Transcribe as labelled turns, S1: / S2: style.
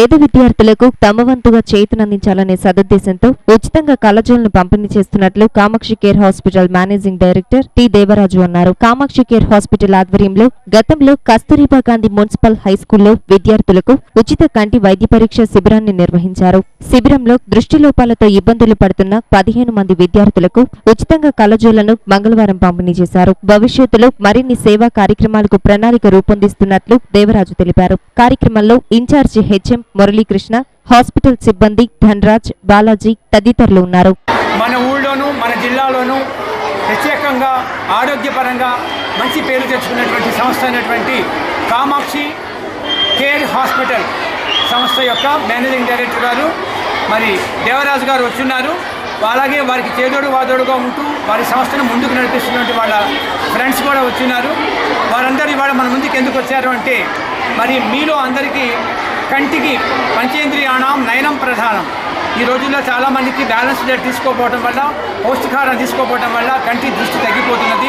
S1: పేద విద్యార్థులకు తమ వంతుగా చేతునందించాలనే సదుద్దేశంతో ఉచితంగా కళ్లజోళ్లను పంపిణీ చేస్తున్నట్లు Kamakshi care hospital managing director T Devaraju అన్నారు. కామాక్షి కేర్ హాస్పిటల్ ఆధ్వర్యంలో గతంలో కస్తూరిబా గాంధీ మున్సిపల్ హైస్కూల్లో విద్యార్థులకు ఉచిత కంటి వైద్య పరీక్ష శిబిరాన్ని నిర్వహించారు. శిబిరంలో దృష్టిలోపాలతో ఇబ్బందులు పడుతున్న 15 మంది విద్యార్థులకు ఉచితంగా కళ్లజోళ్లను మంగళవారం పంపిణీ చేశారు. భవిష్యత్తులో మరిన్ని సేవా కార్యక్రమాలకు ప్రణాళిక రూపొందిస్తున్నట్లు దేవరాజు తెలిపారు. కార్యక్రమంలో ఇన్ఛార్జి హెచ్ఎం మురళీకృష్ణ, హాస్పిటల్ సిబ్బంది ధనరాజ్, బాలాజీ తదితరులు ఉన్నారు.
S2: మన ఊళ్ళోనూ మన జిల్లాలోనూ ప్రత్యేకంగా ఆరోగ్యపరంగా మంచి పేరు తెచ్చుకున్నటువంటి సంస్థ అయినటువంటి కామాక్షి కేర్ హాస్పిటల్ సంస్థ యొక్క మేనేజింగ్ డైరెక్టర్ గారు మరి దేవరాజు గారు వచ్చున్నారు. అలాగే వారికి చేదోడు వాదోడుగా ఉంటూ వారి సంస్థను ముందుకు నడిపిస్తున్నటువంటి వాళ్ళ ఫ్రెండ్స్ కూడా వచ్చినారు. వారందరూ ఇవాళ మన ముందుకు ఎందుకు వచ్చారు అంటే మరి మీలో అందరికీ కంటికి పంచేంద్రియాణం నయనం ప్రధానం. ఈ రోజుల్లో చాలామందికి బ్యాలెన్స్ డైట్ తీసుకోకపోవడం వల్ల, పౌష్టికాహారం తీసుకోకపోవడం వల్ల కంటి దృష్టి తగ్గిపోతున్నది.